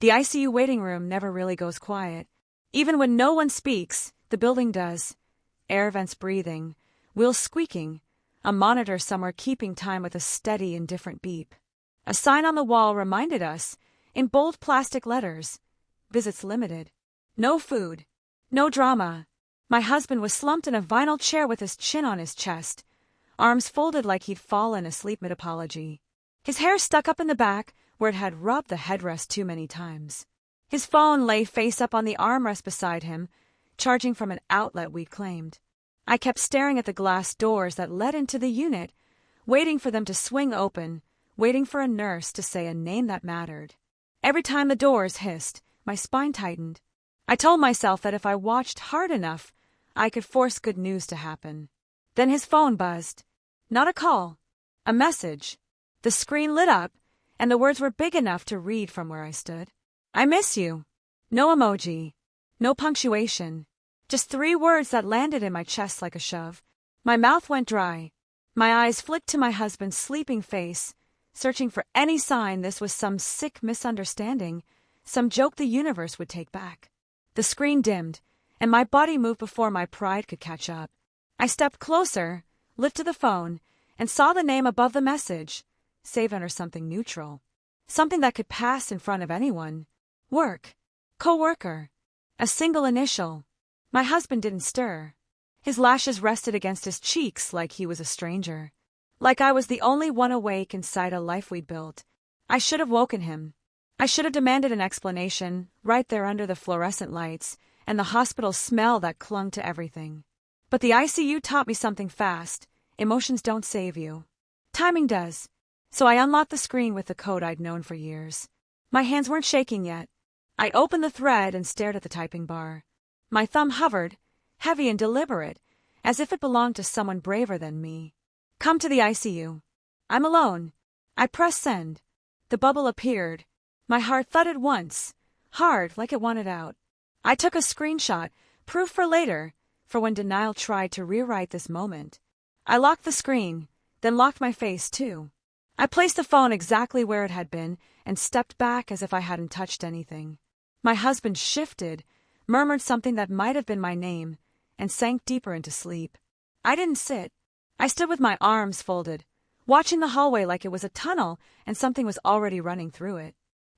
The ICU waiting room never really goes quiet. Even when no one speaks, the building does. Air vents breathing, wheels squeaking, a monitor somewhere keeping time with a steady, indifferent beep. A sign on the wall reminded us, in bold plastic letters, visits limited. No food. No drama. My husband was slumped in a vinyl chair with his chin on his chest, arms folded like he'd fallen asleep mid-apology. His hair stuck up in the back, where it had rubbed the headrest too many times. His phone lay face up on the armrest beside him, charging from an outlet we'd claimed. I kept staring at the glass doors that led into the unit, waiting for them to swing open, waiting for a nurse to say a name that mattered. Every time the doors hissed, my spine tightened. I told myself that if I watched hard enough, I could force good news to happen. Then his phone buzzed. Not a call. A message. The screen lit up, and the words were big enough to read from where I stood. I miss you. No emoji. No punctuation. Just 3 words that landed in my chest like a shove. My mouth went dry. My eyes flicked to my husband's sleeping face, searching for any sign this was some sick misunderstanding, some joke the universe would take back. The screen dimmed, and my body moved before my pride could catch up. I stepped closer, lifted the phone, and saw the name above the message, saved under something neutral. Something that could pass in front of anyone. Work. Co-worker. A single initial. My husband didn't stir. His lashes rested against his cheeks like he was a stranger. Like I was the only one awake inside a life we'd built. I should have woken him. I should have demanded an explanation, right there under the fluorescent lights, and the hospital smell that clung to everything. But the ICU taught me something fast. Emotions don't save you. Timing does. So I unlocked the screen with the code I'd known for years. My hands weren't shaking yet. I opened the thread and stared at the typing bar. My thumb hovered, heavy and deliberate, as if it belonged to someone braver than me. Come to the ICU. I'm alone. I pressed send. The bubble appeared. My heart thudded once, hard like it wanted out. I took a screenshot, proof for later, for when denial tried to rewrite this moment. I locked the screen, then locked my face too. I placed the phone exactly where it had been and stepped back as if I hadn't touched anything. My husband shifted, murmured something that might have been my name, and sank deeper into sleep. I didn't sit. I stood with my arms folded, watching the hallway like it was a tunnel and something was already running through it.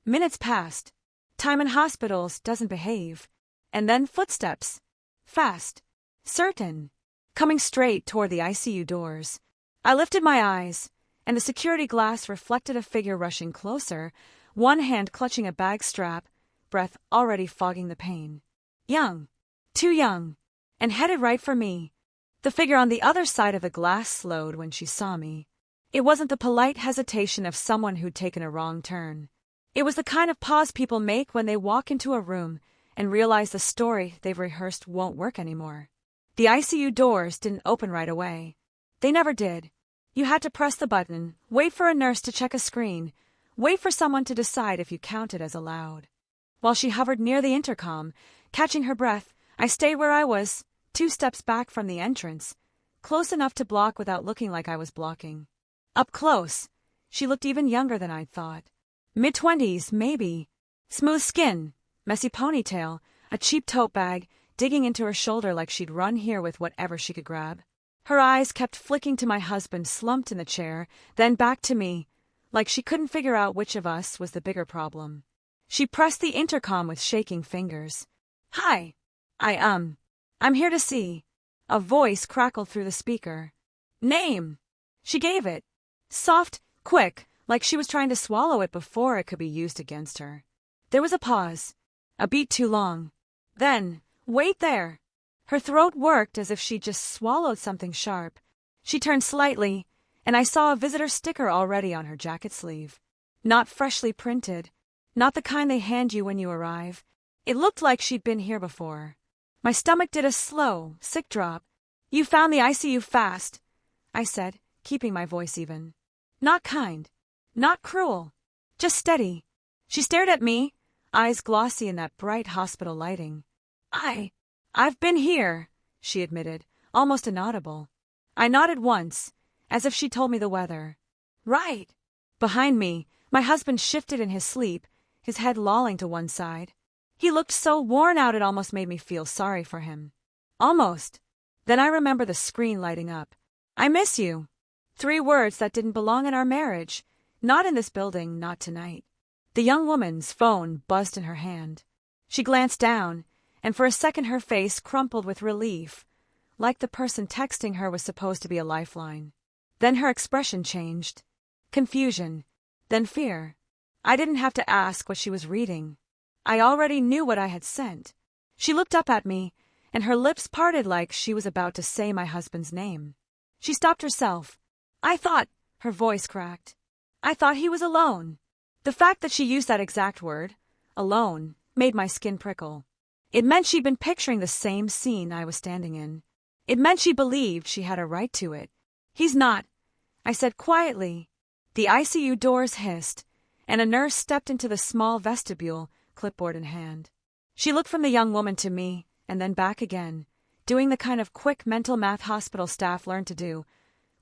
Minutes passed. Time in hospitals doesn't behave. And then footsteps. Fast. Certain. Coming straight toward the ICU doors. I lifted my eyes, and the security glass reflected a figure rushing closer, one hand clutching a bag strap, breath already fogging the pain. Young. Too young. And headed right for me. The figure on the other side of the glass slowed when she saw me. It wasn't the polite hesitation of someone who'd taken a wrong turn. It was the kind of pause people make when they walk into a room and realize the story they've rehearsed won't work anymore. The ICU doors didn't open right away. They never did. You had to press the button, wait for a nurse to check a screen, wait for someone to decide if you counted as allowed. While she hovered near the intercom, catching her breath, I stayed where I was, 2 steps back from the entrance, close enough to block without looking like I was blocking. Up close, she looked even younger than I'd thought. Mid-20s, maybe. Smooth skin, messy ponytail, a cheap tote bag, digging into her shoulder like she'd run here with whatever she could grab. Her eyes kept flicking to my husband slumped in the chair, then back to me, like she couldn't figure out which of us was the bigger problem. She pressed the intercom with shaking fingers. Hi. I'm here to see. A voice crackled through the speaker. Name. She gave it. Soft, quick, like she was trying to swallow it before it could be used against her. There was a pause. A beat too long. Then, wait there. Her throat worked as if she'd just swallowed something sharp. She turned slightly, and I saw a visitor sticker already on her jacket sleeve. Not freshly printed. Not the kind they hand you when you arrive. It looked like she'd been here before. My stomach did a slow, sick drop. You found the ICU fast, I said, keeping my voice even. Not kind. Not cruel. Just steady. She stared at me, eyes glossy in that bright hospital lighting. I've been here, she admitted, almost inaudible. I nodded once, as if she told me the weather. Right. Behind me, my husband shifted in his sleep, his head lolling to one side. He looked so worn out it almost made me feel sorry for him. Almost. Then I remember the screen lighting up. "I miss you." 3 words that didn't belong in our marriage. Not in this building, not tonight. The young woman's phone buzzed in her hand. She glanced down, and for a second her face crumpled with relief, like the person texting her was supposed to be a lifeline. Then her expression changed. Confusion. Then fear. I didn't have to ask what she was reading. I already knew what I had sent. She looked up at me, and her lips parted like she was about to say my husband's name. She stopped herself. Her voice cracked. I thought he was alone. The fact that she used that exact word, alone, made my skin prickle. It meant she'd been picturing the same scene I was standing in. It meant she believed she had a right to it. "He's not," I said quietly. The ICU doors hissed, and a nurse stepped into the small vestibule, clipboard in hand. She looked from the young woman to me, and then back again, doing the kind of quick mental math hospital staff learn to do.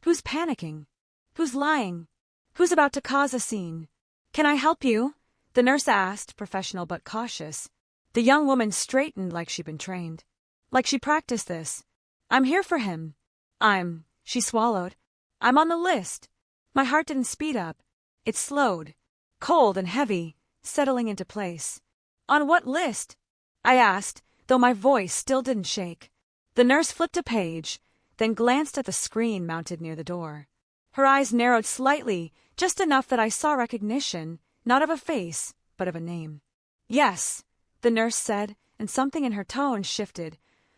Who's panicking? Who's lying? Who's about to cause a scene? "Can I help you?" the nurse asked, professional but cautious. The young woman straightened like she'd been trained. Like she practiced this. "I'm here for him." She swallowed. "I'm on the list." My heart didn't speed up. It slowed, cold and heavy, settling into place. "On what list?" I asked, though my voice still didn't shake. The nurse flipped a page, then glanced at the screen mounted near the door. Her eyes narrowed slightly, just enough that I saw recognition, not of a face, but of a name. "Yes," the nurse said, and something in her tone shifted.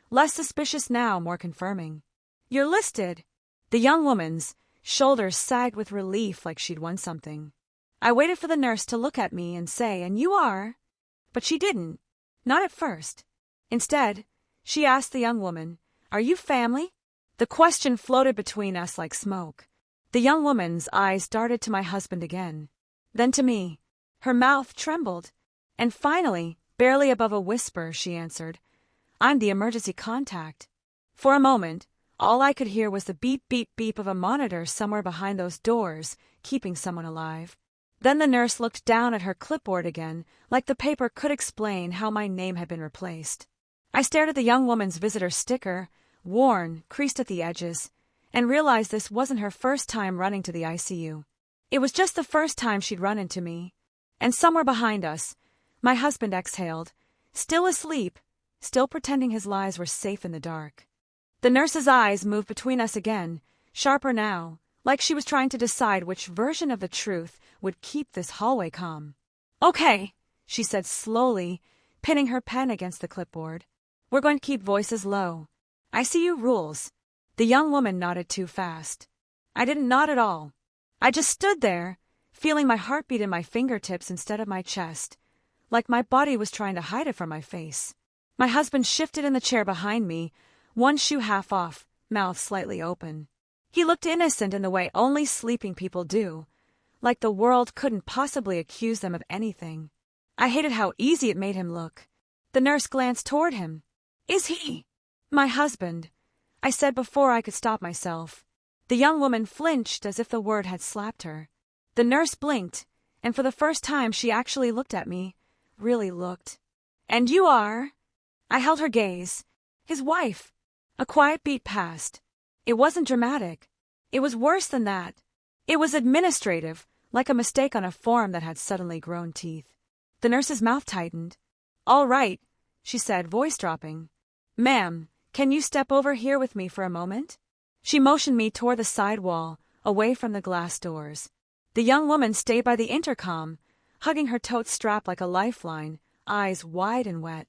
Less suspicious now, more confirming. "You're listed." The young woman's shoulders sagged with relief like she'd won something. I waited for the nurse to look at me and say, "And you are?" But she didn't. Not at first. Instead, she asked the young woman, "Are you family?" The question floated between us like smoke. The young woman's eyes darted to my husband again, then to me. Her mouth trembled, and finally, barely above a whisper, she answered, "I'm the emergency contact." For a moment, all I could hear was the beep, beep, beep of a monitor somewhere behind those doors, keeping someone alive. Then the nurse looked down at her clipboard again, like the paper could explain how my name had been replaced. I stared at the young woman's visitor sticker, worn, creased at the edges, and realized this wasn't her first time running to the ICU. It was just the first time she'd run into me. And somewhere behind us, my husband exhaled, still asleep, still pretending his lies were safe in the dark. The nurse's eyes moved between us again, sharper now, like she was trying to decide which version of the truth would keep this hallway calm. "Okay," she said slowly, pinning her pen against the clipboard. "We're going to keep voices low. ICU rules." The young woman nodded too fast. I didn't nod at all. I just stood there, feeling my heartbeat in my fingertips instead of my chest, like my body was trying to hide it from my face. My husband shifted in the chair behind me, one shoe half off, mouth slightly open. He looked innocent in the way only sleeping people do, like the world couldn't possibly accuse them of anything. I hated how easy it made him look. The nurse glanced toward him. "Is he?" "My husband," I said before I could stop myself. The young woman flinched as if the word had slapped her. The nurse blinked, and for the first time she actually looked at me, really looked. "And you are?" I held her gaze. "His wife." A quiet beat passed. It wasn't dramatic. It was worse than that. It was administrative, like a mistake on a form that had suddenly grown teeth. The nurse's mouth tightened. "All right," she said, voice dropping. "Ma'am, can you step over here with me for a moment?" She motioned me toward the side wall, away from the glass doors. The young woman stayed by the intercom, hugging her tote strap like a lifeline, eyes wide and wet.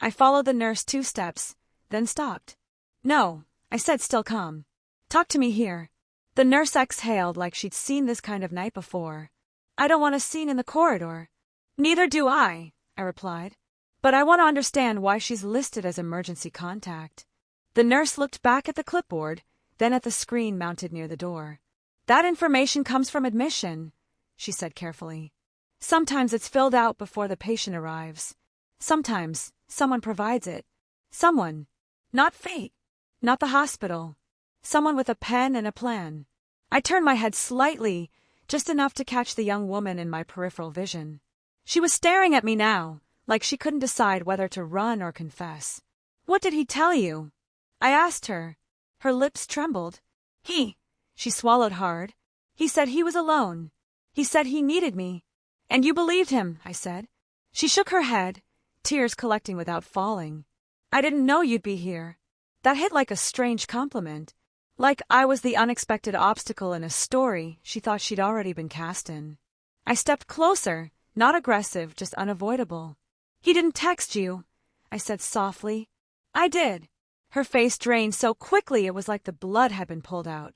I followed the nurse 2 steps, then stopped. "No," I said, still calm. "Talk to me here." The nurse exhaled like she'd seen this kind of night before. "I don't want a scene in the corridor." "Neither do I," I replied. "But I want to understand why she's listed as emergency contact." The nurse looked back at the clipboard, then at the screen mounted near the door. "That information comes from admission," she said carefully. "Sometimes it's filled out before the patient arrives. Sometimes someone provides it. Someone. Not fate. Not the hospital. Someone with a pen and a plan." I turned my head slightly, just enough to catch the young woman in my peripheral vision. She was staring at me now, like she couldn't decide whether to run or confess. "What did he tell you?" I asked her. Her lips trembled. She swallowed hard. "He said he was alone. He said he needed me." "And you believed him," I said. She shook her head, tears collecting without falling. "I didn't know you'd be here." That hit like a strange compliment. Like I was the unexpected obstacle in a story she thought she'd already been cast in. I stepped closer, not aggressive, just unavoidable. "He didn't text you," I said softly. "I did." Her face drained so quickly it was like the blood had been pulled out.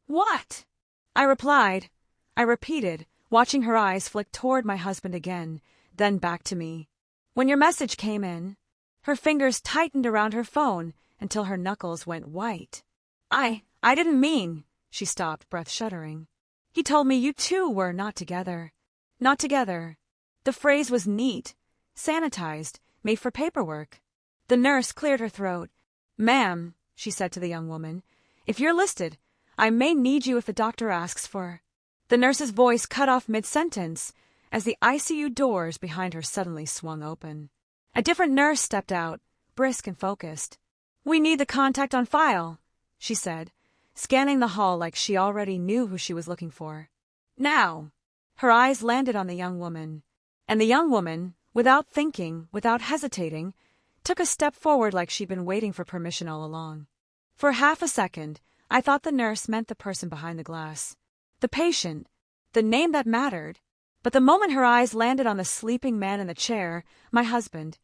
"What?" I replied. I repeated, watching her eyes flick toward my husband again, then back to me. "When your message came in." Her fingers tightened around her phone until her knuckles went white. I didn't mean," she stopped, breath shuddering. "He told me you two were not together." Not together. The phrase was neat, sanitized, made for paperwork. The nurse cleared her throat. "Ma'am," she said to the young woman, "if you're listed, I may need you if the doctor asks for." The nurse's voice cut off mid-sentence as the ICU doors behind her suddenly swung open. A different nurse stepped out, brisk and focused. "We need the contact on file," she said, scanning the hall like she already knew who she was looking for. "Now." Her eyes landed on the young woman, and the young woman, without thinking, without hesitating, took a step forward like she'd been waiting for permission all along. For half a second, I thought the nurse meant the person behind the glass. The patient, the name that mattered. But the moment her eyes landed on the sleeping man in the chair, my husband,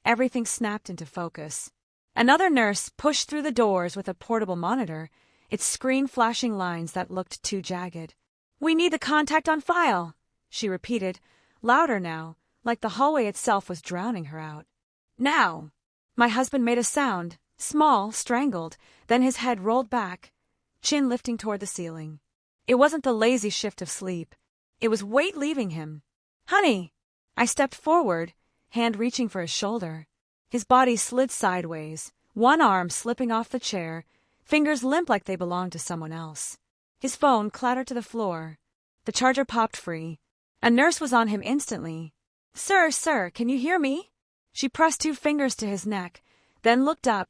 everything snapped into focus. Another nurse pushed through the doors with a portable monitor, its screen flashing lines that looked too jagged. "We need the contact on file," she repeated, louder now, like the hallway itself was drowning her out. "Now." My husband made a sound, small, strangled, then his head rolled back, chin lifting toward the ceiling. It wasn't the lazy shift of sleep. It was weight leaving him. "Honey!" I stepped forward, hand reaching for his shoulder. His body slid sideways, one arm slipping off the chair, fingers limp like they belonged to someone else. His phone clattered to the floor. The charger popped free. A nurse was on him instantly. Sir, can you hear me?" She pressed 2 fingers to his neck, then looked up,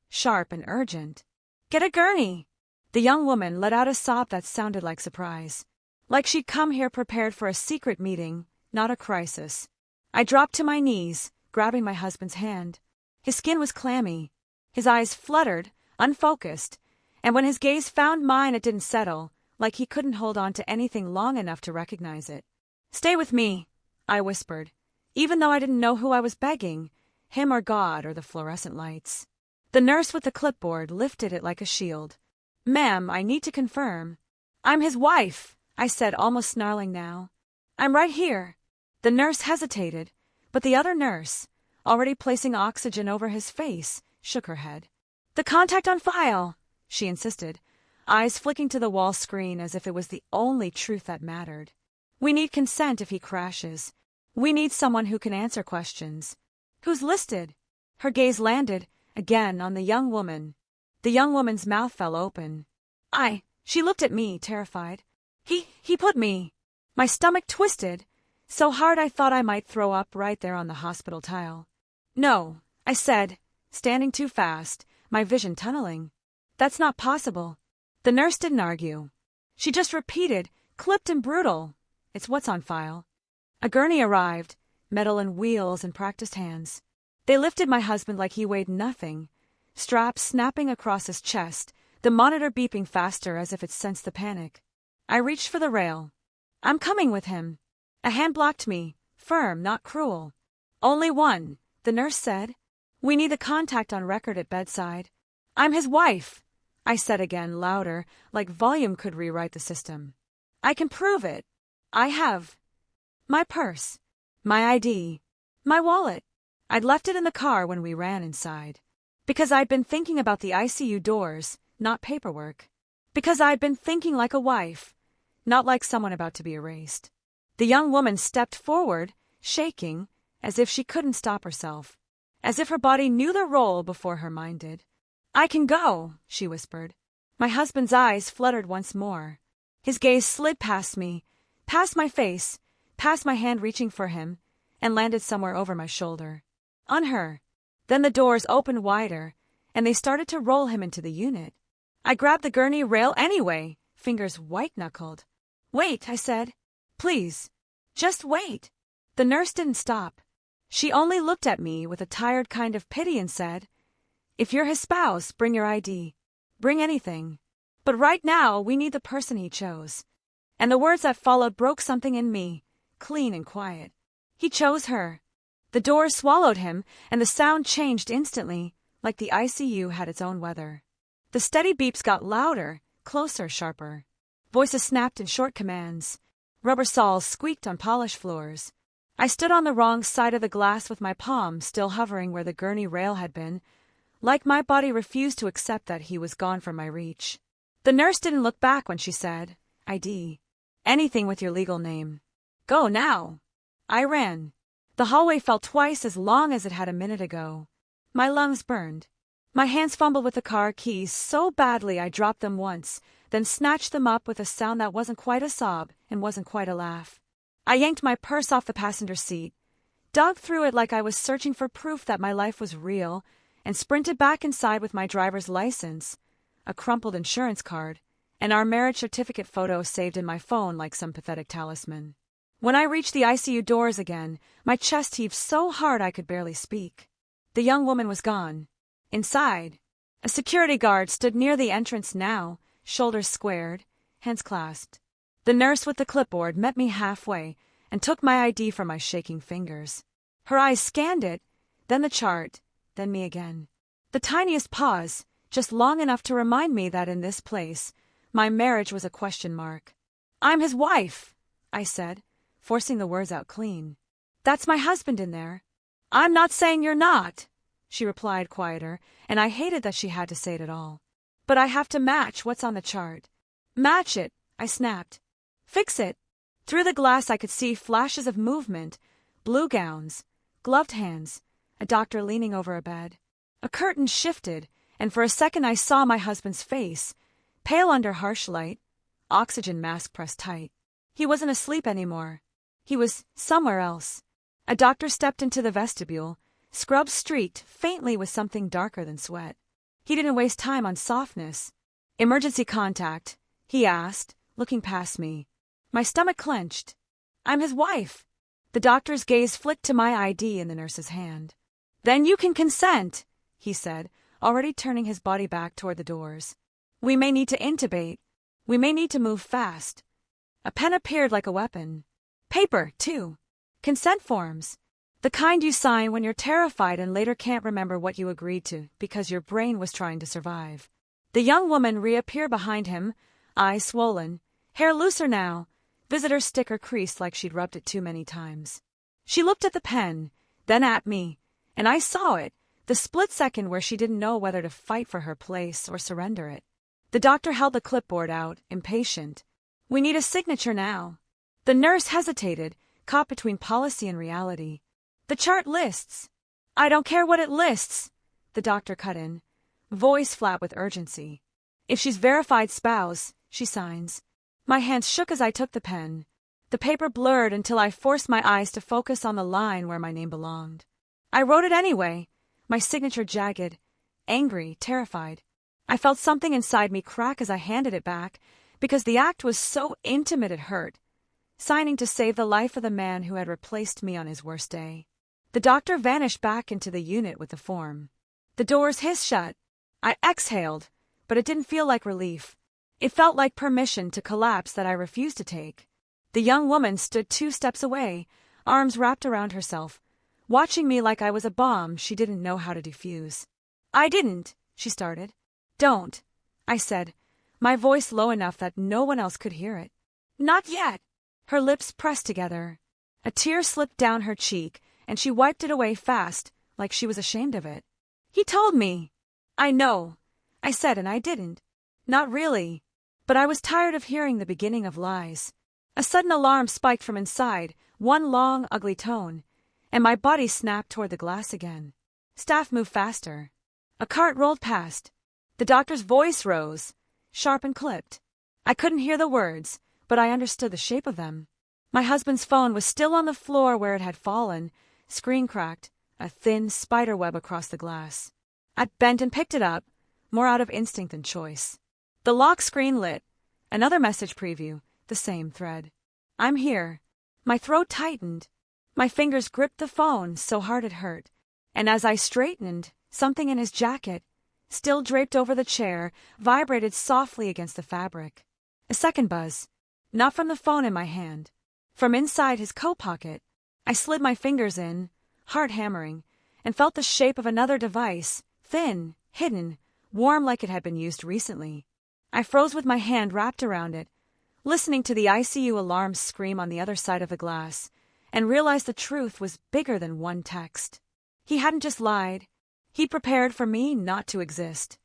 sharp and urgent. "Get a gurney." The young woman let out a sob that sounded like surprise. Like she'd come here prepared for a secret meeting, not a crisis. I dropped to my knees, grabbing my husband's hand. His skin was clammy. His eyes fluttered, unfocused, and when his gaze found mine it didn't settle, like he couldn't hold on to anything long enough to recognize it. "Stay with me," I whispered, even though I didn't know who I was begging, him or God or the fluorescent lights. The nurse with the clipboard lifted it like a shield. "Ma'am, I need to confirm." "I'm his wife," I said, almost snarling now. "I'm right here." The nurse hesitated, but the other nurse, already placing oxygen over his face, shook her head. "The contact on file," she insisted, eyes flicking to the wall screen as if it was the only truth that mattered. "We need consent if he crashes. We need someone who can answer questions." "Who's listed?" Her gaze landed, again, on the young woman. The young woman's mouth fell open. She looked at me, terrified. He put me." My stomach twisted, so hard I thought I might throw up right there on the hospital tile. "No," I said, standing too fast, my vision tunneling. "That's not possible." The nurse didn't argue. She just repeated, clipped and brutal, "It's what's on file." A gurney arrived, metal and wheels and practiced hands. They lifted my husband like he weighed nothing, straps snapping across his chest, the monitor beeping faster as if it sensed the panic. I reached for the rail. "I'm coming with him." A hand blocked me, firm, not cruel. "Only one," the nurse said. "We need the contact on record at bedside." "I'm his wife," I said again, louder, like volume could rewrite the system. "I can prove it. I have my purse, my ID, my wallet. I'd left it in the car when we ran inside. Because I'd been thinking about the ICU doors, not paperwork. Because I'd been thinking like a wife, not like someone about to be erased." The young woman stepped forward, shaking, as if she couldn't stop herself, as if her body knew the role before her mind did. "I can go," she whispered. My husband's eyes fluttered once more. His gaze slid past me, past my face, past my hand reaching for him, and landed somewhere over my shoulder. On her. Then the doors opened wider, and they started to roll him into the unit. I grabbed the gurney rail anyway, fingers white-knuckled. "Wait," I said. "Please. Just wait." The nurse didn't stop. She only looked at me with a tired kind of pity and said, "If you're his spouse, bring your ID. Bring anything. But right now, we need the person he chose." And the words that followed broke something in me, clean and quiet. He chose her. The doors swallowed him, and the sound changed instantly, like the ICU had its own weather. The steady beeps got louder, closer, sharper. Voices snapped in short commands. Rubber soles squeaked on polished floors. I stood on the wrong side of the glass with my palm still hovering where the gurney rail had been, like my body refused to accept that he was gone from my reach. The nurse didn't look back when she said, "ID. Anything with your legal name. Go now." I ran. The hallway felt twice as long as it had a minute ago. My lungs burned. My hands fumbled with the car keys so badly I dropped them once, then snatched them up with a sound that wasn't quite a sob and wasn't quite a laugh. I yanked my purse off the passenger seat, dug through it like I was searching for proof that my life was real, and sprinted back inside with my driver's license, a crumpled insurance card, and our marriage certificate photo saved in my phone like some pathetic talisman. When I reached the ICU doors again, my chest heaved so hard I could barely speak. The young woman was gone. Inside, a security guard stood near the entrance now, shoulders squared, hands clasped. The nurse with the clipboard met me halfway and took my ID from my shaking fingers. Her eyes scanned it, then the chart, then me again. The tiniest pause, just long enough to remind me that in this place, my marriage was a question mark. "I'm his wife," I said, forcing the words out clean. "That's my husband in there." "I'm not saying you're not," she replied quieter, and I hated that she had to say it at all. "But I have to match what's on the chart." "Match it," I snapped. "Fix it." Through the glass I could see flashes of movement, blue gowns, gloved hands, a doctor leaning over a bed. A curtain shifted, and for a second I saw my husband's face, pale under harsh light, oxygen mask pressed tight. He wasn't asleep anymore. He was somewhere else. A doctor stepped into the vestibule, scrubs streaked faintly with something darker than sweat. He didn't waste time on softness. "Emergency contact," he asked, looking past me. My stomach clenched. "I'm his wife." The doctor's gaze flicked to my ID in the nurse's hand. "Then you can consent," he said, already turning his body back toward the doors. "We may need to intubate. We may need to move fast." A pen appeared like a weapon. Paper, too. Consent forms. The kind you sign when you're terrified and later can't remember what you agreed to because your brain was trying to survive. The young woman reappeared behind him, eyes swollen, hair looser now, visitor sticker creased like she'd rubbed it too many times. She looked at the pen, then at me, and I saw it, the split second where she didn't know whether to fight for her place or surrender it. The doctor held the clipboard out, impatient. "We need a signature now." The nurse hesitated, caught between policy and reality. "The chart lists." "I don't care what it lists," the doctor cut in, voice flat with urgency. "If she's verified spouse, she signs." My hands shook as I took the pen. The paper blurred until I forced my eyes to focus on the line where my name belonged. I wrote it anyway, my signature jagged, angry, terrified. I felt something inside me crack as I handed it back, because the act was so intimate it hurt, signing to save the life of the man who had replaced me on his worst day. The doctor vanished back into the unit with the form. The doors hissed shut. I exhaled, but it didn't feel like relief. It felt like permission to collapse that I refused to take. The young woman stood 2 steps away, arms wrapped around herself, watching me like I was a bomb she didn't know how to defuse. "I didn't," she started. "Don't," I said, my voice low enough that no one else could hear it. "Not yet." Her lips pressed together. A tear slipped down her cheek, and she wiped it away fast, like she was ashamed of it. "He told me." "I know," I said, and I didn't. Not really. But I was tired of hearing the beginning of lies. A sudden alarm spiked from inside, one long, ugly tone, and my body snapped toward the glass again. Staff moved faster. A cart rolled past. The doctor's voice rose, sharp and clipped. I couldn't hear the words, but I understood the shape of them. My husband's phone was still on the floor where it had fallen, screen cracked, a thin spider web across the glass. I bent and picked it up, more out of instinct than choice. The lock screen lit. Another message preview, the same thread. I'm here. My throat tightened. My fingers gripped the phone so hard it hurt. And as I straightened, something in his jacket, still draped over the chair, vibrated softly against the fabric. A second buzz. Not from the phone in my hand. From inside his coat pocket. I slid my fingers in, heart hammering, and felt the shape of another device, thin, hidden, warm like it had been used recently. I froze with my hand wrapped around it, listening to the ICU alarm scream on the other side of the glass, and realized the truth was bigger than one text. He hadn't just lied. He prepared for me not to exist.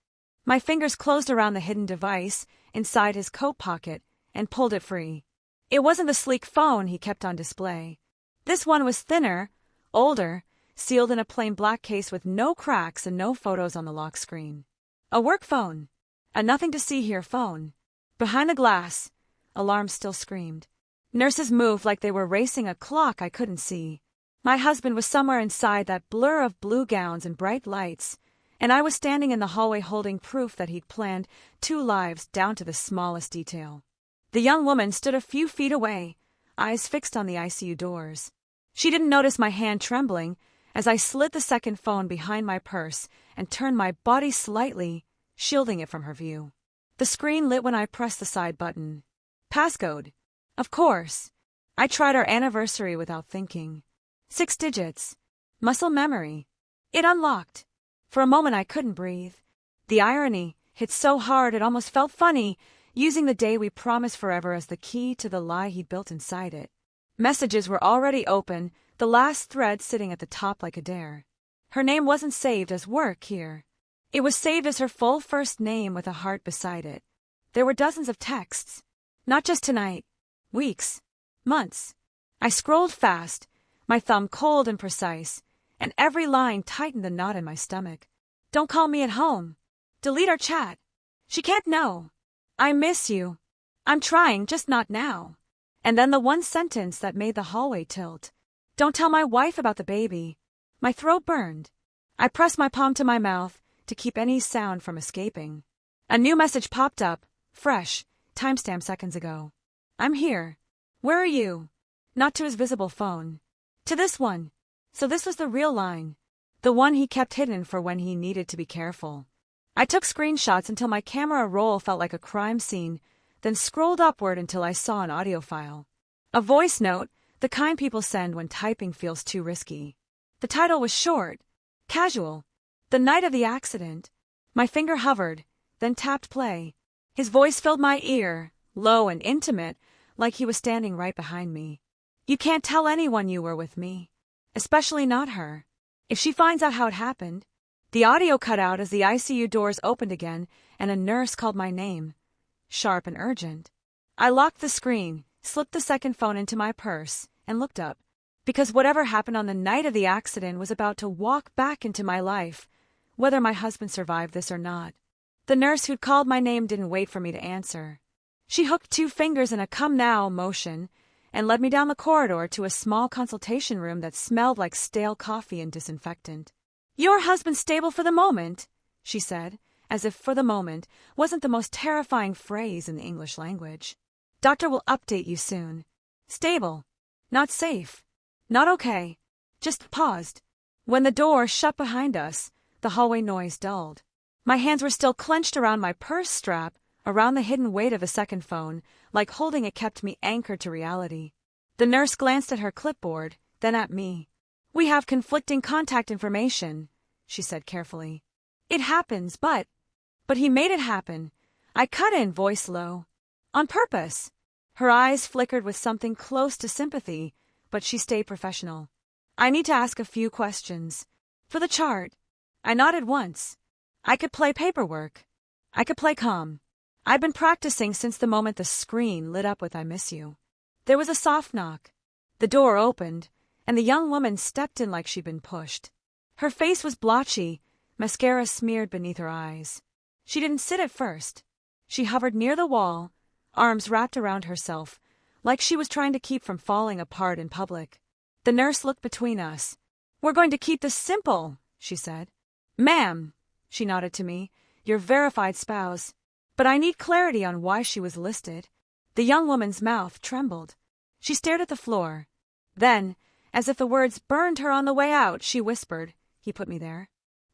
My fingers closed around the hidden device inside his coat pocket and pulled it free. It wasn't the sleek phone he kept on display. This one was thinner, older, sealed in a plain black case with no cracks and no photos on the lock screen. A work phone. A nothing-to-see-here phone. Behind the glass, alarms still screamed. Nurses moved like they were racing a clock I couldn't see. My husband was somewhere inside that blur of blue gowns and bright lights, and I was standing in the hallway holding proof that he'd planned 2 lives down to the smallest detail. The young woman stood a few feet away, eyes fixed on the ICU doors. She didn't notice my hand trembling as I slid the second phone behind my purse and turned my body slightly, shielding it from her view. The screen lit when I pressed the side button. Passcode. Of course. I tried our anniversary without thinking. 6 digits. Muscle memory. It unlocked. For a moment I couldn't breathe. The irony hit so hard it almost felt funny, using the day we promised forever as the key to the lie he'd built inside it. Messages were already open, the last thread sitting at the top like a dare. Her name wasn't saved as work here. It was saved as her full first name with a heart beside it. There were dozens of texts. Not just tonight. Weeks. Months. I scrolled fast, my thumb cold and precise, and every line tightened the knot in my stomach. Don't call me at home. Delete our chat. She can't know. I miss you. I'm trying, just not now. And then the one sentence that made the hallway tilt. Don't tell my wife about the baby. My throat burned. I pressed my palm to my mouth to keep any sound from escaping. A new message popped up, fresh, timestamp seconds ago. I'm here. Where are you? Not to his visible phone. To this one. So this was the real line. The one he kept hidden for when he needed to be careful. I took screenshots until my camera roll felt like a crime scene, then scrolled upward until I saw an audio file. A voice note, the kind people send when typing feels too risky. The title was short, casual. The night of the accident. My finger hovered, then tapped play. His voice filled my ear, low and intimate, like he was standing right behind me. You can't tell anyone you were with me. Especially not her. If she finds out how it happened. The audio cut out as the ICU doors opened again and a nurse called my name. Sharp and urgent. I locked the screen, slipped the second phone into my purse, and looked up. Because whatever happened on the night of the accident was about to walk back into my life, whether my husband survived this or not. The nurse who'd called my name didn't wait for me to answer. She hooked 2 fingers in a come now motion and led me down the corridor to a small consultation room that smelled like stale coffee and disinfectant. Your husband's stable for the moment, she said, as if for the moment wasn't the most terrifying phrase in the English language. Doctor will update you soon. Stable. Not safe. Not okay. Just paused. When the door shut behind us, the hallway noise dulled. My hands were still clenched around my purse strap, around the hidden weight of a second phone, like holding it kept me anchored to reality. The nurse glanced at her clipboard, then at me. We have conflicting contact information, she said carefully. It happens, but he made it happen. I cut in, voice low. On purpose. Her eyes flickered with something close to sympathy, but she stayed professional. I need to ask a few questions. For the chart. I nodded once. I could play paperwork. I could play calm. I'd been practicing since the moment the screen lit up with I miss you. There was a soft knock. The door opened, and the young woman stepped in like she'd been pushed. Her face was blotchy, mascara smeared beneath her eyes. She didn't sit at first. She hovered near the wall, arms wrapped around herself, like she was trying to keep from falling apart in public. The nurse looked between us. "We're going to keep this simple," she said. "Ma'am," she nodded to me, "your verified spouse. But I need clarity on why she was listed." The young woman's mouth trembled. She stared at the floor. Then, as if the words burned her on the way out, she whispered, "He put me there."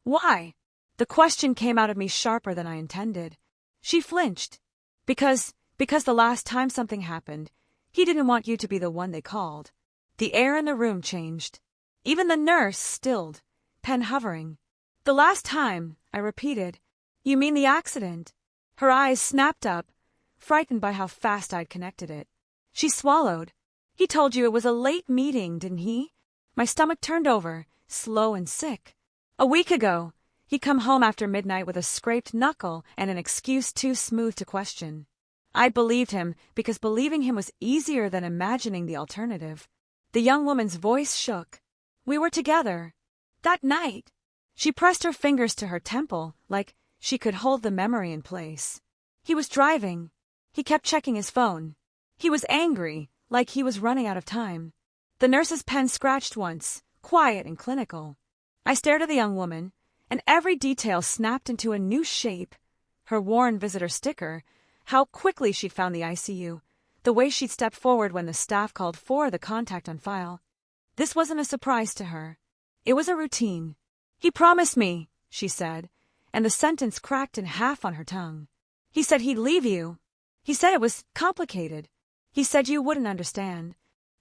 "Why?" The question came out of me sharper than I intended. She flinched. Because the last time something happened, he didn't want you to be the one they called." The air in the room changed. Even the nurse stilled, pen hovering. "The last time," I repeated. "You mean the accident?" Her eyes snapped up, frightened by how fast I'd connected it. She swallowed. "He told you it was a late meeting, didn't he?" My stomach turned over, slow and sick. "A week ago. He come home after midnight with a scraped knuckle and an excuse too smooth to question." I believed him because believing him was easier than imagining the alternative. The young woman's voice shook. "We were together. That night." She pressed her fingers to her temple, like she could hold the memory in place. "He was driving. He kept checking his phone. He was angry, like he was running out of time." The nurse's pen scratched once, quiet and clinical. I stared at the young woman, and every detail snapped into a new shape. Her worn visitor sticker, how quickly she'd found the ICU, the way she'd stepped forward when the staff called for the contact on file. This wasn't a surprise to her. It was a routine. "He promised me," she said, and the sentence cracked in half on her tongue. "He said he'd leave you. He said it was complicated. He said you wouldn't understand."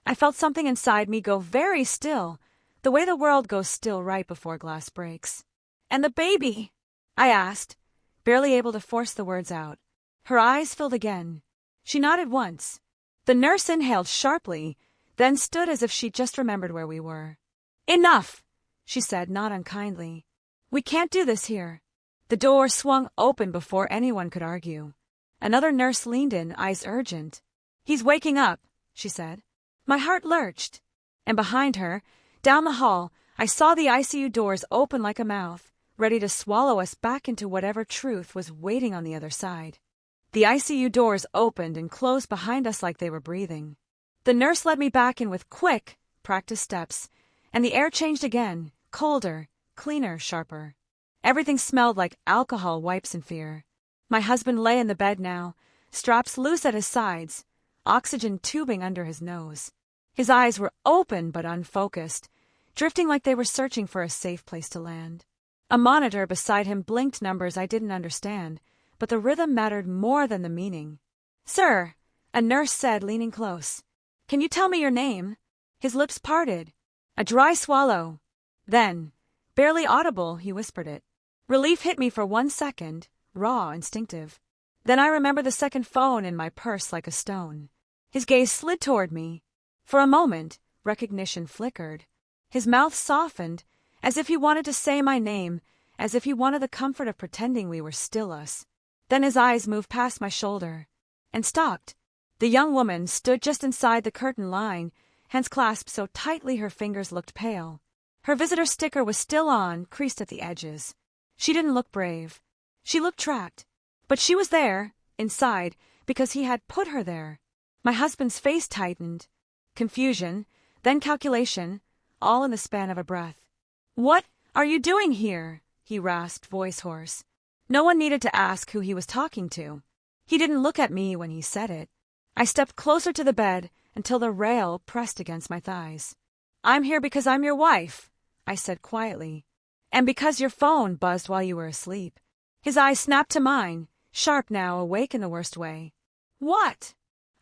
I felt something inside me go very still, the way the world goes still right before glass breaks. "And the baby?" I asked, barely able to force the words out. Her eyes filled again. She nodded once. The nurse inhaled sharply, then stood as if she'd just remembered where we were. "Enough," she said, not unkindly. "We can't do this here." The door swung open before anyone could argue. Another nurse leaned in, eyes urgent. "He's waking up," she said. My heart lurched. And behind her, down the hall, I saw the ICU doors open like a mouth, ready to swallow us back into whatever truth was waiting on the other side. The ICU doors opened and closed behind us like they were breathing. The nurse led me back in with quick, practiced steps, and the air changed again, colder, cleaner, sharper. Everything smelled like alcohol wipes and fear. My husband lay in the bed now, straps loose at his sides, oxygen tubing under his nose. His eyes were open but unfocused, drifting like they were searching for a safe place to land. A monitor beside him blinked numbers I didn't understand, but the rhythm mattered more than the meaning. "Sir," a nurse said, leaning close. "Can you tell me your name?" His lips parted. A dry swallow. Then, barely audible, he whispered it. Relief hit me for 1 second, raw, instinctive. Then I remember the second phone in my purse like a stone. His gaze slid toward me. For a moment, recognition flickered. His mouth softened, as if he wanted to say my name, as if he wanted the comfort of pretending we were still us. Then his eyes moved past my shoulder and stopped. The young woman stood just inside the curtain line, hands clasped so tightly her fingers looked pale. Her visitor sticker was still on, creased at the edges. She didn't look brave. She looked trapped. But she was there, inside, because he had put her there. My husband's face tightened. Confusion, then calculation, all in the span of a breath. "What are you doing here?" he rasped, voice hoarse. No one needed to ask who he was talking to. He didn't look at me when he said it. I stepped closer to the bed until the rail pressed against my thighs. "I'm here because I'm your wife," I said quietly. "And because your phone buzzed while you were asleep." His eyes snapped to mine, sharp now, awake in the worst way. "What?"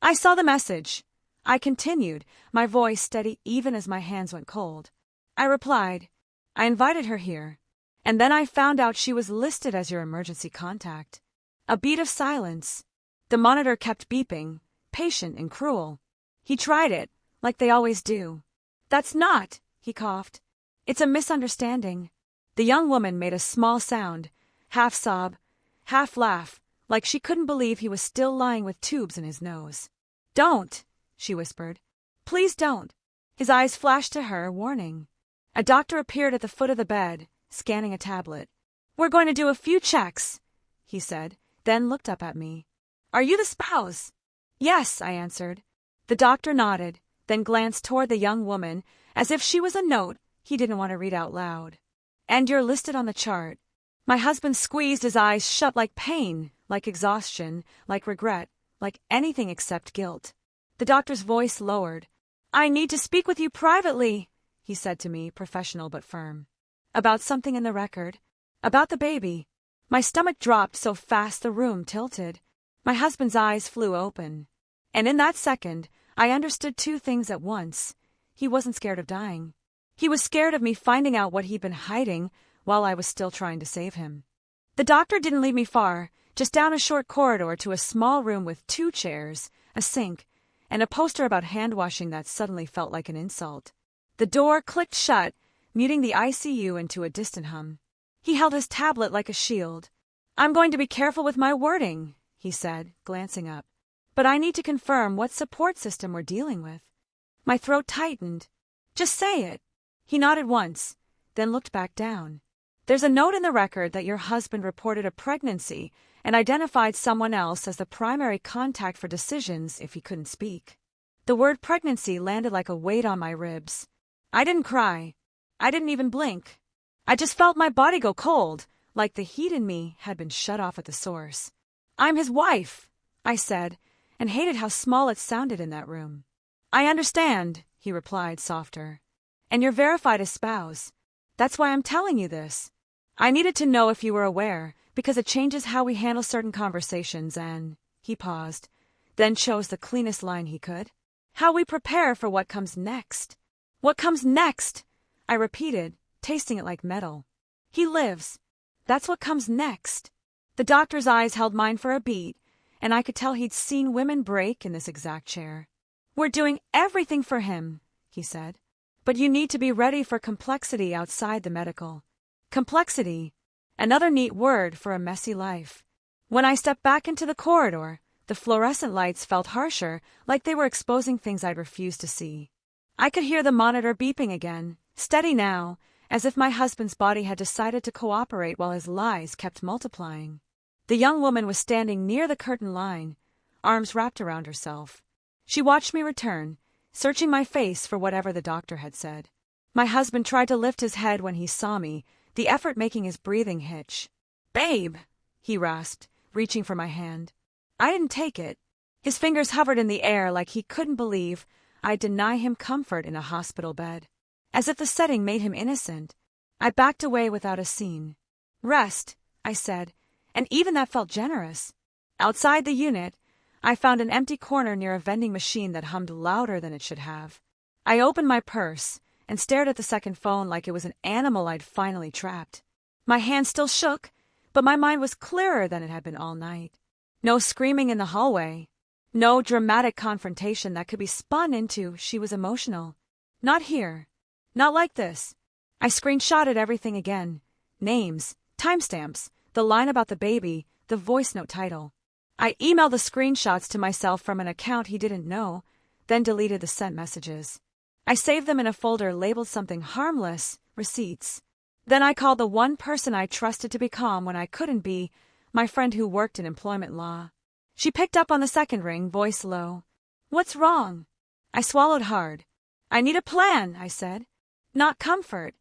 "I saw the message." I continued, my voice steady even as my hands went cold. I replied, "I invited her here. And then I found out she was listed as your emergency contact." A beat of silence. The monitor kept beeping, patient and cruel. He tried it, like they always do. "That's not," he coughed. "It's a misunderstanding." The young woman made a small sound, half sob, half laugh, like she couldn't believe he was still lying with tubes in his nose. "Don't," she whispered. "Please don't." His eyes flashed to her, warning. A doctor appeared at the foot of the bed, scanning a tablet. "We're going to do a few checks," he said, then looked up at me. "Are you the spouse?" "Yes," I answered. The doctor nodded, then glanced toward the young woman as if she was a note he didn't want to read out loud. And you're listed on the chart. My husband squeezed his eyes shut like pain, like exhaustion, like regret, like anything except guilt. The doctor's voice lowered. I need to speak with you privately, he said to me, professional but firm. About something in the record. About the baby. My stomach dropped so fast the room tilted. My husband's eyes flew open. And in that second, I understood two things at once. He wasn't scared of dying. He was scared of me finding out what he'd been hiding while I was still trying to save him. The doctor didn't lead me far, just down a short corridor to a small room with 2 chairs, a sink, and a poster about hand-washing that suddenly felt like an insult. The door clicked shut, muting the ICU into a distant hum. He held his tablet like a shield. I'm going to be careful with my wording, he said, glancing up. But I need to confirm what support system we're dealing with. My throat tightened. Just say it. He nodded once, then looked back down. There's a note in the record that your husband reported a pregnancy and identified someone else as the primary contact for decisions if he couldn't speak. The word pregnancy landed like a weight on my ribs. I didn't cry. I didn't even blink. I just felt my body go cold, like the heat in me had been shut off at the source. I'm his wife, I said, and hated how small it sounded in that room. I understand, he replied, softer. And you're verified as spouse. That's why I'm telling you this. I needed to know if you were aware, because it changes how we handle certain conversations and, he paused, then chose the cleanest line he could. How we prepare for what comes next. What comes next? I repeated, tasting it like metal. He lives. That's what comes next. The doctor's eyes held mine for a beat, and I could tell he'd seen women break in this exact chair. We're doing everything for him, he said. But you need to be ready for complexity outside the medical. Complexity. Another neat word for a messy life. When I stepped back into the corridor, the fluorescent lights felt harsher, like they were exposing things I'd refused to see. I could hear the monitor beeping again, steady now, as if my husband's body had decided to cooperate while his lies kept multiplying. The young woman was standing near the curtain line, arms wrapped around herself. She watched me return, searching my face for whatever the doctor had said. My husband tried to lift his head when he saw me, the effort making his breathing hitch. Babe, he rasped, reaching for my hand. I didn't take it. His fingers hovered in the air like he couldn't believe I'd deny him comfort in a hospital bed. As if the setting made him innocent. I backed away without a scene. Rest, I said, and even that felt generous. Outside the unit, I found an empty corner near a vending machine that hummed louder than it should have. I opened my purse and stared at the second phone like it was an animal I'd finally trapped. My hand still shook, but my mind was clearer than it had been all night. No screaming in the hallway. No dramatic confrontation that could be spun into she was emotional. Not here. Not like this. I screenshotted everything again. Names, timestamps, the line about the baby, the voice note title. I emailed the screenshots to myself from an account he didn't know, then deleted the sent messages. I saved them in a folder labeled something harmless, receipts. Then I called the one person I trusted to be calm when I couldn't be, my friend who worked in employment law. She picked up on the second ring, voice low. What's wrong? I swallowed hard. I need a plan, I said. Not comfort.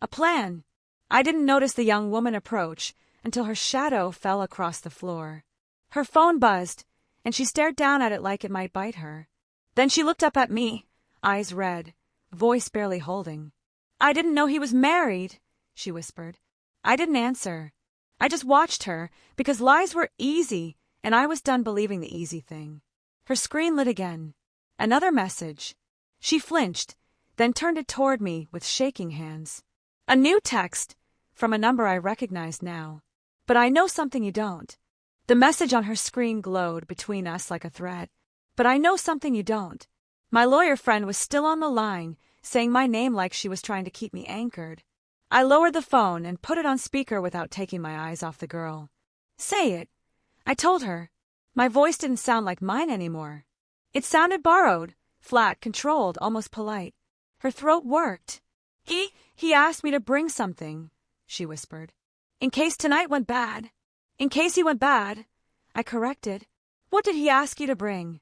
A plan. I didn't notice the young woman approach until her shadow fell across the floor. Her phone buzzed, and she stared down at it like it might bite her. Then she looked up at me, eyes red, voice barely holding. I didn't know he was married, she whispered. I didn't answer. I just watched her, because lies were easy, and I was done believing the easy thing. Her screen lit again. Another message. She flinched, then turned it toward me with shaking hands. A new text, from a number I recognized now. But I know something you don't. The message on her screen glowed between us like a threat. But I know something you don't. My lawyer friend was still on the line, saying my name like she was trying to keep me anchored. I lowered the phone and put it on speaker without taking my eyes off the girl. Say it. I told her. My voice didn't sound like mine anymore. It sounded borrowed, flat, controlled, almost polite. Her throat worked. He asked me to bring something, she whispered. In case tonight went bad. In case he went bad. I corrected. What did he ask you to bring?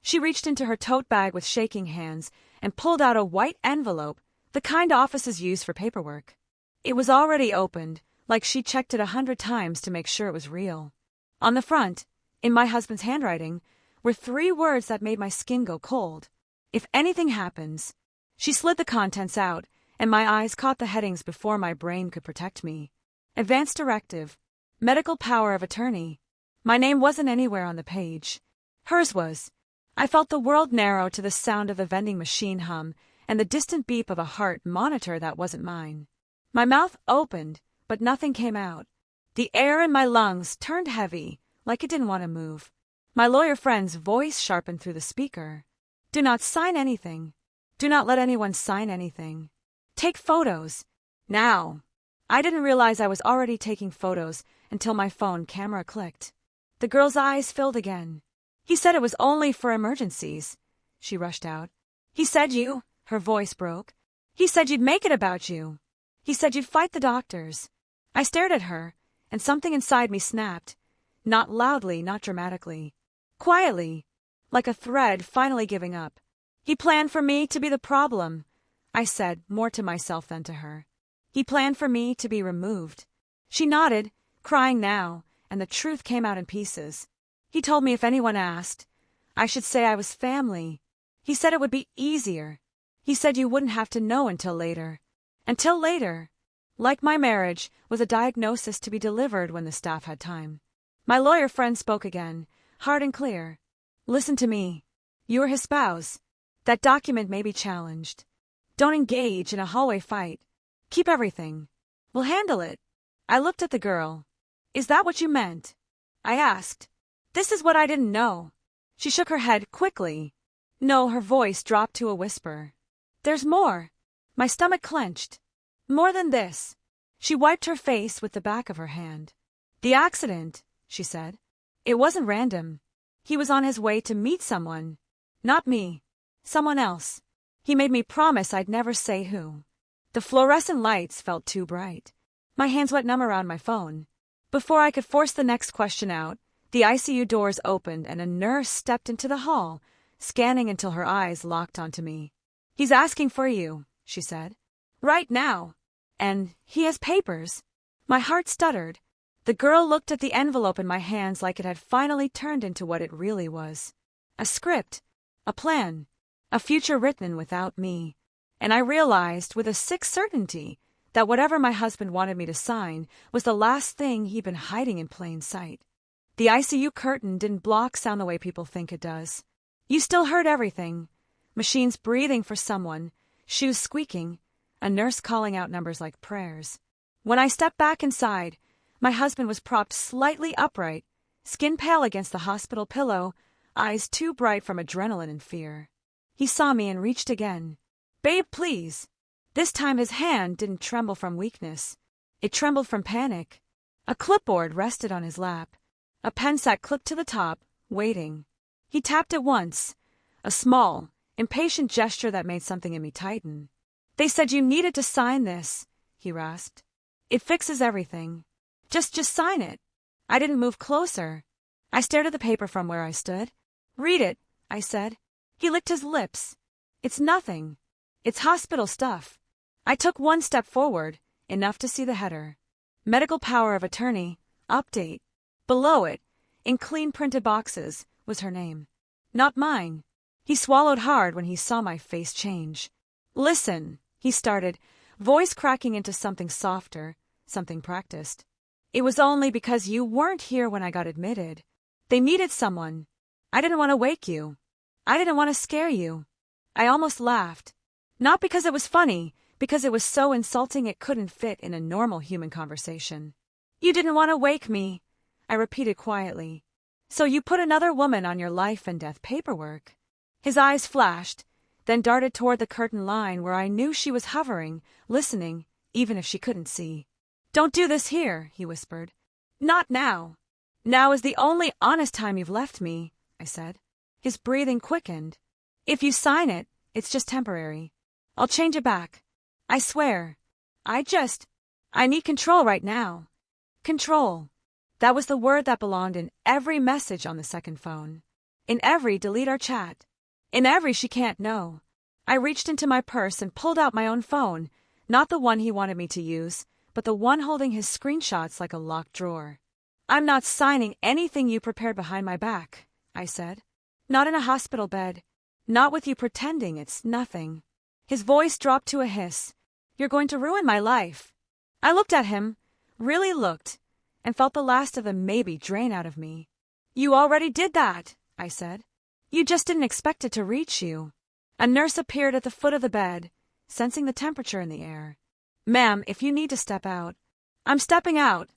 She reached into her tote bag with shaking hands and pulled out a white envelope, the kind offices use for paperwork. It was already opened, like she checked it 100 times to make sure it was real. On the front, in my husband's handwriting, were 3 words that made my skin go cold. If anything happens. She slid the contents out, and my eyes caught the headings before my brain could protect me. Advance directive. Medical power of attorney. My name wasn't anywhere on the page. Hers was. I felt the world narrow to the sound of the vending machine hum and the distant beep of a heart monitor that wasn't mine. My mouth opened, but nothing came out. The air in my lungs turned heavy, like it didn't want to move. My lawyer friend's voice sharpened through the speaker. Do not sign anything. Do not let anyone sign anything. Take photos. Now. I didn't realize I was already taking photos until my phone camera clicked. The girl's eyes filled again. He said it was only for emergencies. She rushed out. He said you, her voice broke. He said you'd make it about you. He said you'd fight the doctors. I stared at her, and something inside me snapped. Not loudly, not dramatically. Quietly, like a thread finally giving up. He planned for me to be the problem, I said, more to myself than to her. He planned for me to be removed. She nodded, crying now, and the truth came out in pieces. He told me if anyone asked, I should say I was family. He said it would be easier. He said you wouldn't have to know until later. Until later, like my marriage, was a diagnosis to be delivered when the staff had time. My lawyer friend spoke again, hard and clear. Listen to me. You are his spouse. That document may be challenged. Don't engage in a hallway fight. Keep everything. We'll handle it. I looked at the girl. Is that what you meant? I asked. This is what I didn't know. She shook her head quickly. No, her voice dropped to a whisper. There's more. My stomach clenched. More than this. She wiped her face with the back of her hand. The accident, she said. It wasn't random. He was on his way to meet someone. Not me. Someone else. He made me promise I'd never say who. The fluorescent lights felt too bright. My hands went numb around my phone. Before I could force the next question out, the ICU doors opened and a nurse stepped into the hall, scanning until her eyes locked onto me. He's asking for you, she said. Right now. And he has papers. My heart stuttered. The girl looked at the envelope in my hands like it had finally turned into what it really was. A script. A plan. A future written without me. And I realized with a sick certainty that whatever my husband wanted me to sign was the last thing he'd been hiding in plain sight. The ICU curtain didn't block sound the way people think it does. You still heard everything. Machines breathing for someone, shoes squeaking, a nurse calling out numbers like prayers. When I stepped back inside, my husband was propped slightly upright, skin pale against the hospital pillow, eyes too bright from adrenaline and fear. He saw me and reached again. Babe, please. This time his hand didn't tremble from weakness. It trembled from panic. A clipboard rested on his lap. A pen sat clipped to the top, waiting. He tapped it once, a small, impatient gesture that made something in me tighten. They said you needed to sign this, he rasped. It fixes everything. Just sign it. I didn't move closer. I stared at the paper from where I stood. Read it, I said. He licked his lips. It's nothing. It's hospital stuff. I took one step forward, enough to see the header. Medical power of attorney, update. Below it, in clean printed boxes, was her name. Not mine. He swallowed hard when he saw my face change. Listen, he started, voice cracking into something softer, something practiced. It was only because you weren't here when I got admitted. They needed someone. I didn't want to wake you. I didn't want to scare you. I almost laughed. Not because it was funny, because it was so insulting it couldn't fit in a normal human conversation. You didn't want to wake me, I repeated quietly. So you put another woman on your life and death paperwork. His eyes flashed, then darted toward the curtain line where I knew she was hovering, listening, even if she couldn't see. Don't do this here, he whispered. Not now. Now is the only honest time you've left me, I said. His breathing quickened. If you sign it, it's just temporary. I'll change it back. I swear. I need control right now. Control. That was the word that belonged in every message on the second phone. In every delete our chat. In every she can't know. I reached into my purse and pulled out my own phone, not the one he wanted me to use, but the one holding his screenshots like a locked drawer. I'm not signing anything you prepared behind my back, I said. Not in a hospital bed. Not with you pretending it's nothing. His voice dropped to a hiss. You're going to ruin my life. I looked at him, really looked, and felt the last of the maybe drain out of me. You already did that, I said. You just didn't expect it to reach you. A nurse appeared at the foot of the bed, sensing the temperature in the air. Ma'am, if you need to step out. I'm stepping out,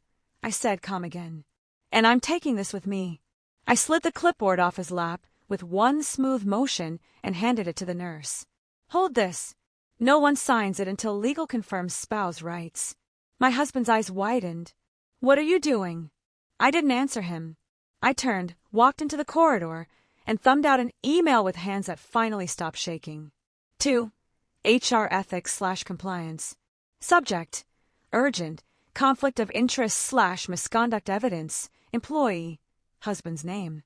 I said, calm again. And I'm taking this with me. I slid the clipboard off his lap with one smooth motion and handed it to the nurse. Hold this. No one signs it until legal confirms spouse rights. My husband's eyes widened. What are you doing? I didn't answer him. I turned, walked into the corridor, and thumbed out an email with hands that finally stopped shaking. 2. HR ethics/compliance. Subject: urgent, conflict of interest/misconduct evidence, employee, husband's name.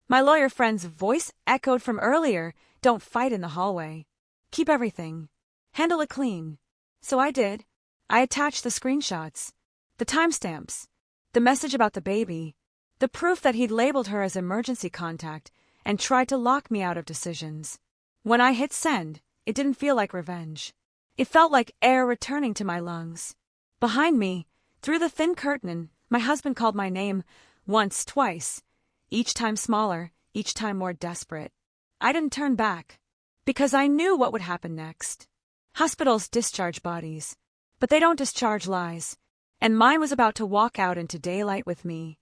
My lawyer friend's voice echoed from earlier, don't fight in the hallway. Keep everything. Handle it clean. So I did. I attached the screenshots, the timestamps, the message about the baby, the proof that he'd labeled her as emergency contact and tried to lock me out of decisions. When I hit send, it didn't feel like revenge. It felt like air returning to my lungs. Behind me, through the thin curtain, my husband called my name once, twice, each time smaller, each time more desperate. I didn't turn back, because I knew what would happen next. Hospitals discharge bodies, but they don't discharge lies, and mine was about to walk out into daylight with me.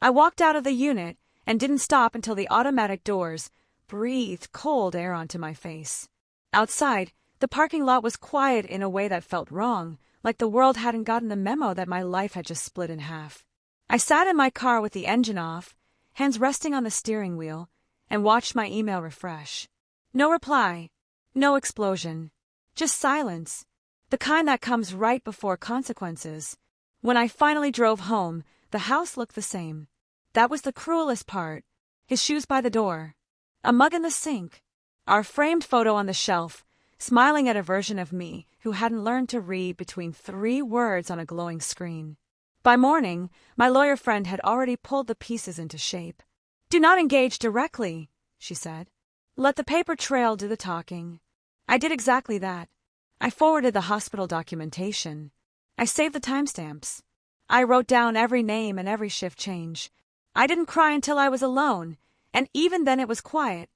I walked out of the unit and didn't stop until the automatic doors breathed cold air onto my face. Outside, the parking lot was quiet in a way that felt wrong, like the world hadn't gotten the memo that my life had just split in half. I sat in my car with the engine off, hands resting on the steering wheel, and watched my email refresh. No reply, no explosion, just silence, the kind that comes right before consequences. When I finally drove home, the house looked the same. That was the cruelest part. His shoes by the door, a mug in the sink, our framed photo on the shelf, smiling at a version of me who hadn't learned to read between 3 words on a glowing screen. By morning, my lawyer friend had already pulled the pieces into shape. Do not engage directly, she said. Let the paper trail do the talking. I did exactly that. I forwarded the hospital documentation. I saved the timestamps. I wrote down every name and every shift change. I didn't cry until I was alone, and even then it was quiet,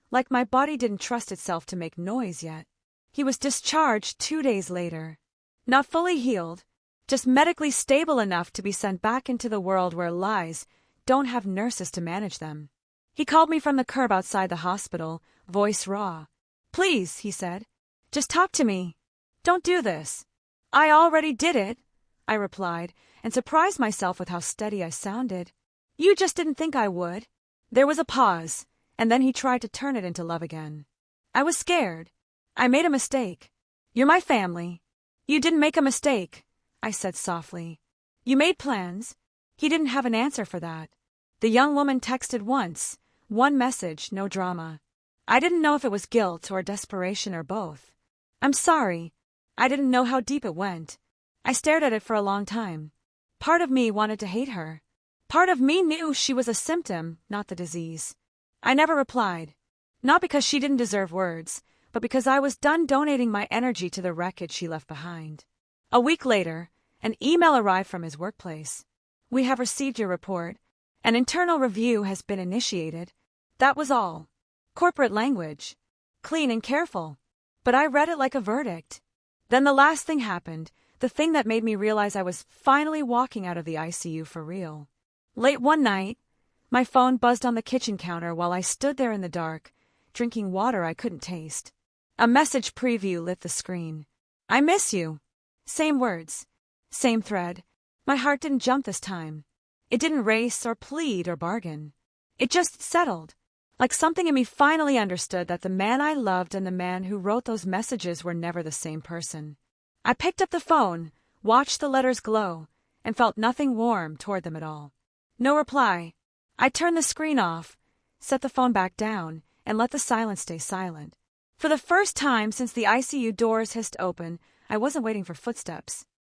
like my body didn't trust itself to make noise yet. He was discharged 2 days later. Not fully healed, just medically stable enough to be sent back into the world where lies don't have nurses to manage them. He called me from the curb outside the hospital, voice raw. Please, he said, just talk to me. Don't do this. I already did it, I replied, and surprised myself with how steady I sounded. You just didn't think I would. There was a pause, and then he tried to turn it into love again. I was scared. I made a mistake. You're my family. You didn't make a mistake, I said softly. You made plans. He didn't have an answer for that. The young woman texted once, one message, no drama. I didn't know if it was guilt or desperation or both. I'm sorry. I didn't know how deep it went. I stared at it for a long time. Part of me wanted to hate her. Part of me knew she was a symptom, not the disease. I never replied. Not because she didn't deserve words, but because I was done donating my energy to the wreckage she left behind. A week later, an email arrived from his workplace. We have received your report. An internal review has been initiated. That was all. Corporate language. Clean and careful. But I read it like a verdict. Then the last thing happened, the thing that made me realize I was finally walking out of the ICU for real. Late one night, my phone buzzed on the kitchen counter while I stood there in the dark, drinking water I couldn't taste. A message preview lit the screen. I miss you. Same words. Same thread. My heart didn't jump this time. It didn't race or plead or bargain. It just settled. Like something in me finally understood that the man I loved and the man who wrote those messages were never the same person. I picked up the phone, watched the letters glow, and felt nothing warm toward them at all. No reply. I turned the screen off, set the phone back down, and let the silence stay silent. For the first time since the ICU doors hissed open, I wasn't waiting for footsteps.